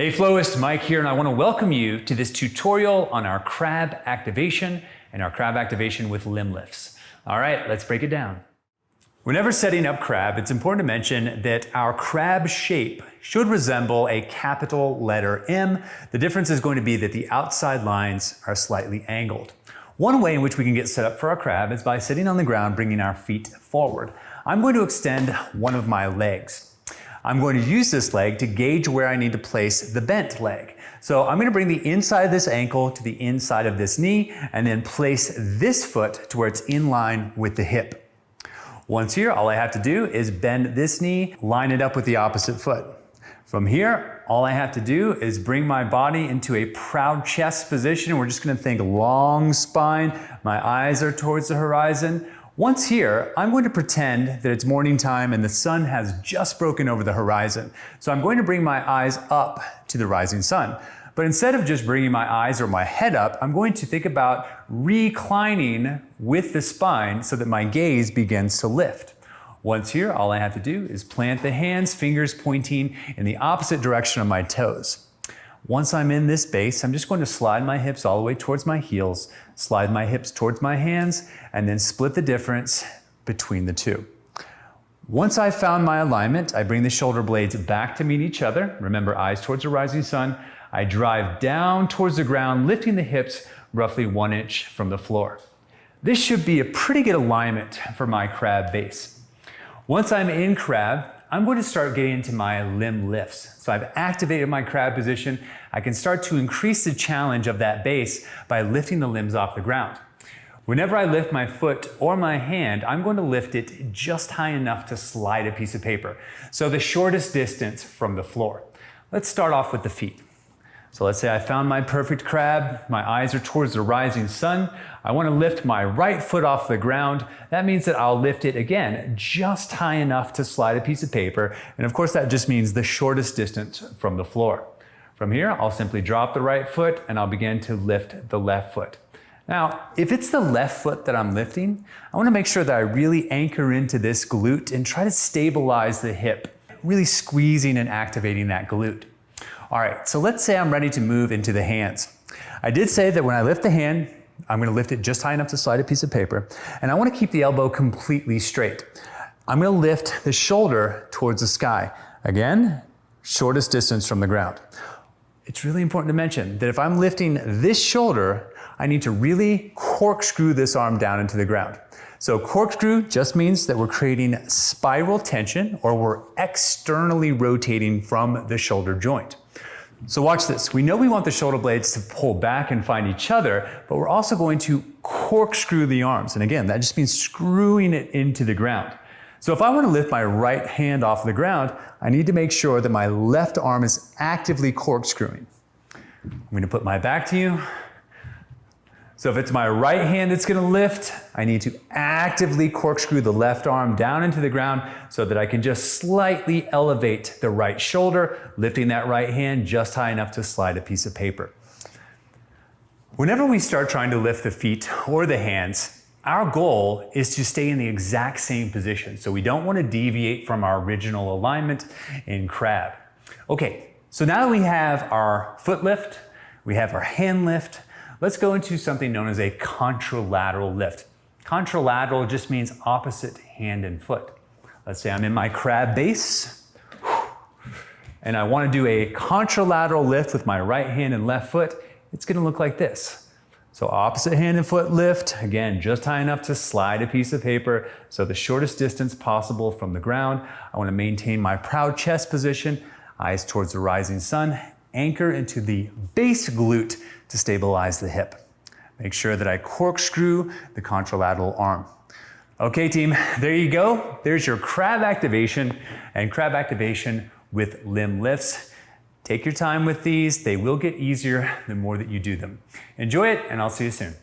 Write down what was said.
Hey Flowist, Mike here, and I want to welcome you to this tutorial on our crab activation and our crab activation with limb lifts. All right, let's break it down. Whenever setting up crab, it's important to mention that our crab shape should resemble a capital letter M. The difference is going to be that the outside lines are slightly angled. One way in which we can get set up for our crab is by sitting on the ground, bringing our feet forward. I'm going to extend one of my legs. I'm going to use this leg to gauge where I need to place the bent leg. So I'm going to bring the inside of this ankle to the inside of this knee and then place this foot to where it's in line with the hip. Once here, all I have to do is bend this knee, line it up with the opposite foot. From here, all I have to do is bring my body into a proud chest position. We're just going to think long spine. My eyes are towards the horizon. Once here, I'm going to pretend that it's morning time and the sun has just broken over the horizon. So I'm going to bring my eyes up to the rising sun. But instead of just bringing my eyes or my head up, I'm going to think about reclining with the spine so that my gaze begins to lift. Once here, all I have to do is plant the hands, fingers pointing in the opposite direction of my toes. Once I'm in this base, I'm just going to slide my hips all the way towards my heels, slide my hips towards my hands, and then split the difference between the two. Once I've found my alignment, I bring the shoulder blades back to meet each other. Remember, eyes towards the rising sun. I drive down towards the ground, lifting the hips roughly 1 inch from the floor. This should be a pretty good alignment for my crab base. Once I'm in crab, I'm going to start getting into my limb lifts. So I've activated my crab position. I can start to increase the challenge of that base by lifting the limbs off the ground. Whenever I lift my foot or my hand, I'm going to lift it just high enough to slide a piece of paper. So the shortest distance from the floor. Let's start off with the feet. So let's say I found my perfect crab. My eyes are towards the rising sun. I want to lift my right foot off the ground. That means that I'll lift it again, just high enough to slide a piece of paper. And of course, that just means the shortest distance from the floor. From here, I'll simply drop the right foot and I'll begin to lift the left foot. Now, if it's the left foot that I'm lifting, I want to make sure that I really anchor into this glute and try to stabilize the hip, really squeezing and activating that glute. All right, so let's say I'm ready to move into the hands. I did say that when I lift the hand, I'm going to lift it just high enough to slide a piece of paper, and I want to keep the elbow completely straight. I'm going to lift the shoulder towards the sky. Again, shortest distance from the ground. It's really important to mention that if I'm lifting this shoulder, I need to really corkscrew this arm down into the ground. So corkscrew just means that we're creating spiral tension, or we're externally rotating from the shoulder joint. So watch this. We know we want the shoulder blades to pull back and find each other, but we're also going to corkscrew the arms. And again, that just means screwing it into the ground. So if I want to lift my right hand off the ground, I need to make sure that my left arm is actively corkscrewing. I'm going to put my back to you. So if it's my right hand that's going to lift, I need to actively corkscrew the left arm down into the ground so that I can just slightly elevate the right shoulder, lifting that right hand just high enough to slide a piece of paper. Whenever we start trying to lift the feet or the hands, our goal is to stay in the exact same position. So we don't want to deviate from our original alignment in crab. Okay, so now that we have our foot lift, we have our hand lift, let's go into something known as a contralateral lift. Contralateral just means opposite hand and foot. Let's say I'm in my crab base, and I want to do a contralateral lift with my right hand and left foot. It's going to look like this. So opposite hand and foot lift, again, just high enough to slide a piece of paper, so the shortest distance possible from the ground. I want to maintain my proud chest position, eyes towards the rising sun, anchor into the base glute to stabilize the hip. Make sure that I corkscrew the contralateral arm. Okay, team, there you go. There's your crab activation and crab activation with limb lifts. Take your time with these. They will get easier the more that you do them. Enjoy it, and I'll see you soon.